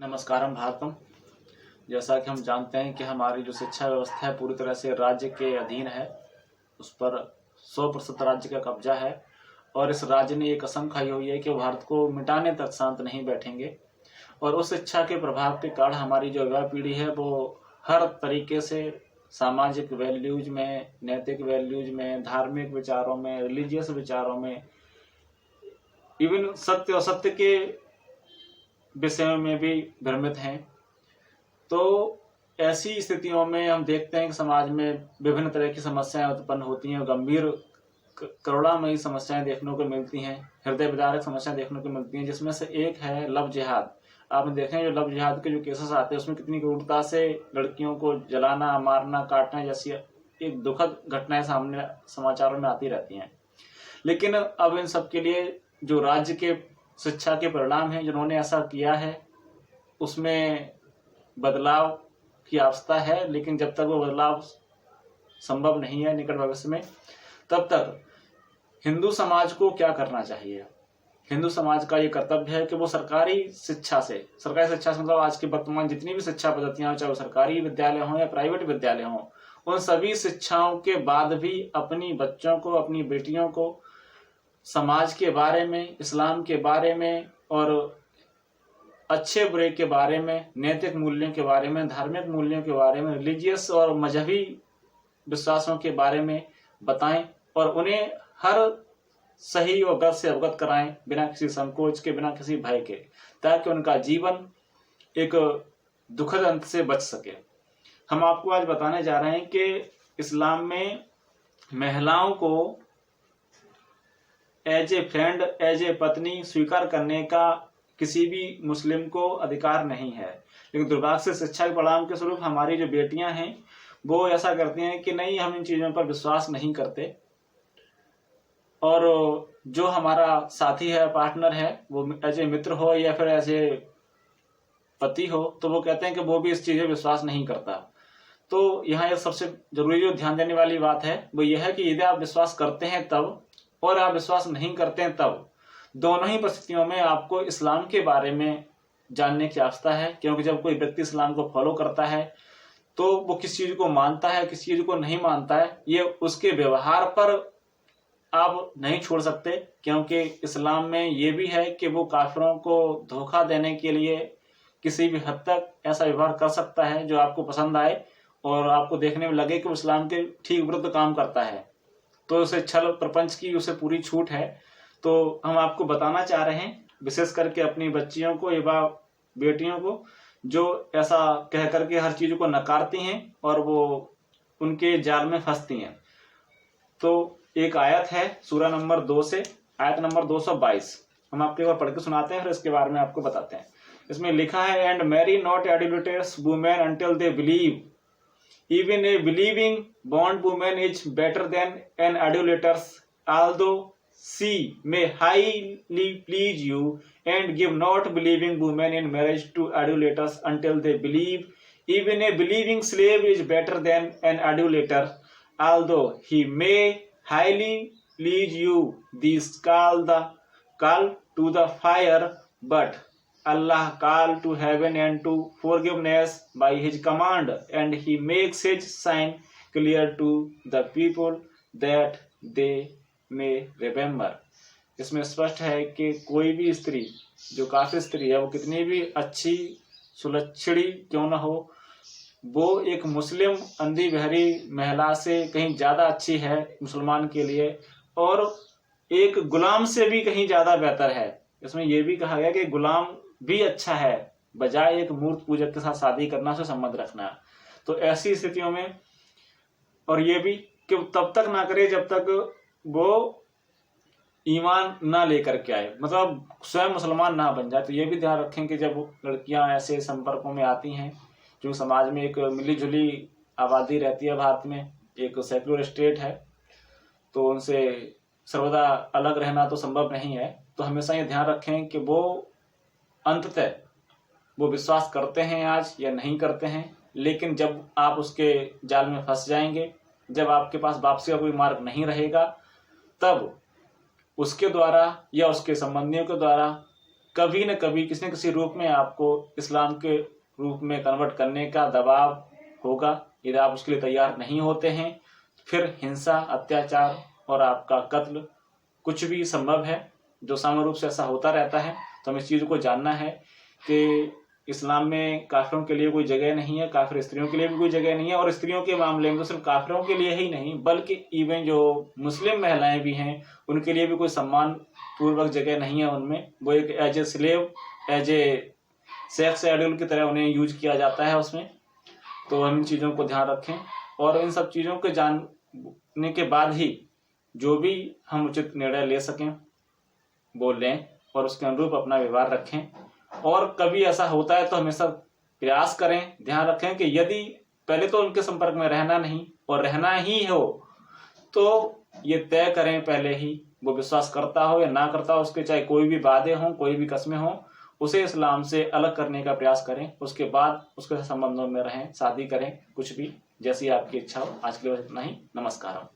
नमस्कारम भारतम। जैसा कि हम जानते हैं कि हमारी जो शिक्षा व्यवस्था है पूरी तरह से राज्य के अधीन है। उस पर 100% राज्य का कब्जा है और इस राज्य ने ये कसम खाई हुई है कि वो भारत को मिटाने तक शांत नहीं बैठेंगे। और उस शिक्षा के प्रभाव के कारण हमारी जो युवा पीढ़ी है वो हर तरीके से सामाजिक वैल्यूज में, नैतिक वैल्यूज में, धार्मिक विचारों में, रिलीजियस विचारों में, इवन सत्य और सत्य के विषयों में भी भ्रमित हैं। तो ऐसी स्थितियों में हम देखते हैं कि समाज में विभिन्न तरह की समस्याएं उत्पन्न होती हैं, गंभीर करुणामयी समस्याएं देखने को मिलती हैं, हृदय विदारक समस्याएं देखने को मिलती हैं, जिसमें से एक है लव जिहाद। आपने देखें जो लव जिहाद के जो केसेस आते हैं उसमें कितनी क्रूरता से लड़कियों को जलाना, मारना, काटना जैसी एक दुखद घटनाएं सामने समाचारों में आती रहती हैं। लेकिन अब इन सब के लिए जो राज्य के शिक्षा के परिणाम हैं, जिन्होंने ऐसा किया है उसमें बदलाव की आवश्यकता है। लेकिन जब तक वो बदलाव संभव नहीं है निकट भविष्य में, तब तक हिंदू समाज को क्या करना चाहिए? हिंदू समाज का ये कर्तव्य है कि वो सरकारी शिक्षा से मतलब आज के वर्तमान जितनी भी शिक्षा पद्धतियां, चाहे वो सरकारी विद्यालय हों या प्राइवेट विद्यालय हों, उन सभी शिक्षाओं के बाद भी अपनी बच्चों को, अपनी बेटियों को समाज के बारे में, इस्लाम के बारे में और अच्छे बुरे के बारे में, नैतिक मूल्यों के बारे में, धार्मिक मूल्यों के बारे में, रिलीजियस और मजहबी विश्वासों के बारे में बताएं और उन्हें हर सही और गलत से अवगत कराएं, बिना किसी संकोच के, बिना किसी भय के, ताकि उनका जीवन एक दुखद अंत से बच सके। हम आपको आज बताने जा रहे हैं कि इस्लाम में महिलाओं को as a friend, as a पत्नी स्वीकार करने का किसी भी मुस्लिम को अधिकार नहीं है। लेकिन दुर्भाग्य से शिक्षा के परिणाम के स्वरूप हमारी जो बेटियां हैं वो ऐसा करती हैं कि नहीं, हम इन चीजों पर विश्वास नहीं करते। और जो हमारा साथी है, पार्टनर है, वो एज ए मित्र हो या फिर एज ए पति हो, तो वो कहते हैं कि वो भी इस चीज में विश्वास नहीं करता। तो यहाँ एक सबसे जरूरी जो ध्यान देने वाली बात है वो यह है कि यदि आप विश्वास करते हैं तब और आप विश्वास नहीं करते हैं तब, दोनों ही परिस्थितियों में आपको इस्लाम के बारे में जानने की आवश्यकता है। क्योंकि जब कोई व्यक्ति इस्लाम को फॉलो करता है तो वो किस चीज को मानता है, किस चीज को नहीं मानता है, ये उसके व्यवहार पर आप नहीं छोड़ सकते। क्योंकि इस्लाम में ये भी है कि वो काफिरों को धोखा देने के लिए किसी भी हद तक ऐसा व्यवहार कर सकता है जो आपको पसंद आए और आपको देखने में लगे कि वो इस्लाम के ठीक विरुद्ध काम करता है। तो उसे छल प्रपंच की उसे पूरी छूट है। तो हम आपको बताना चाह रहे हैं, विशेष करके अपनी बच्चियों को या बेटियों को, जो ऐसा कह करके हर चीज को नकारती हैं और वो उनके जाल में फंसती हैं। तो एक आयत है सूरा नंबर 2 से, आयत नंबर 222, हम आपके बार पढ़ के सुनाते हैं, फिर इसके बारे में आपको बताते हैं। इसमें लिखा है, and marry not adulterers women until they believe, even a believing bond woman is better than an adulteress, although she may highly please you, and give not believing woman in marriage to adulators until they believe. Even a believing slave is better than an adulater, although he may highly please you. These call to the fire, but Allah call to heaven and to forgiveness by his command, and he makes his sign clear to the people that they may remember. इसमें स्पष्ट है कि कोई भी स्त्री, जो काफिर स्त्री है, वो कितनी भी अच्छी सुलक्षणी क्यों न हो, वो एक मुस्लिम अंधी बहरी महिला से कहीं ज्यादा अच्छी है मुसलमान के लिए, और एक गुलाम से भी कहीं ज्यादा बेहतर है। इसमें यह भी कहा गया कि गुलाम भी अच्छा है बजाय एक मूर्त पूजक के साथ शादी करना, से संबंध रखना। तो ऐसी स्थितियों में, और ये भी कि तब तक ना करे जब तक वो ईमान ना लेकर के आए, मतलब स्वयं मुसलमान ना बन जाए। तो ये भी ध्यान रखें कि जब लड़कियां ऐसे संपर्कों में आती हैं, जो समाज में एक मिली जुली आबादी रहती है, भारत में एक सेक्युलर स्टेट है, तो उनसे सर्वदा अलग रहना तो संभव नहीं है। तो हमेशा ये ध्यान रखें कि वो अंततः वो विश्वास करते हैं आज या नहीं करते हैं। लेकिन जब आप उसके जाल में फंस जाएंगे, जब आपके पास वापसी का कोई मार्ग नहीं रहेगा, तब उसके द्वारा या उसके संबंधियों के द्वारा कभी न कभी किसी न किसी रूप में आपको इस्लाम के रूप में कन्वर्ट करने का दबाव होगा। यदि आप उसके लिए तैयार नहीं होते हैं फिर हिंसा, अत्याचार और आपका कत्ल कुछ भी संभव है, जो सामान्य रूप से ऐसा होता रहता है। तो हमें इस चीज़ को जानना है कि इस्लाम में काफिरों के लिए कोई जगह नहीं है, काफिर स्त्रियों के लिए भी कोई जगह नहीं है। और स्त्रियों के मामले में तो सिर्फ काफिरों के लिए ही नहीं बल्कि इवन जो मुस्लिम महिलाएं भी हैं उनके लिए भी कोई सम्मान पूर्वक जगह नहीं है उनमें। वो एक as a slave, as a sex idol की तरह उन्हें यूज किया जाता है उसमें। तो हम इन चीज़ों को ध्यान रखें और इन सब चीज़ों के जानने के बाद ही जो भी हम उचित निर्णय ले सकें वो लें और उसके अनुरूप अपना व्यवहार रखें। और कभी ऐसा होता है तो हमेशा प्रयास करें, ध्यान रखें कि यदि पहले तो उनके संपर्क में रहना नहीं और रहना ही हो तो ये तय करें पहले ही, वो विश्वास करता हो या ना करता हो, उसके चाहे कोई भी बातें हों, कोई भी कस्में हों, उसे इस्लाम से अलग करने का प्रयास करें। उसके बाद उसके संबंधों में रहें, शादी करें, कुछ भी जैसी आपकी इच्छा हो। आज के लिए इतना ही। नमस्कार।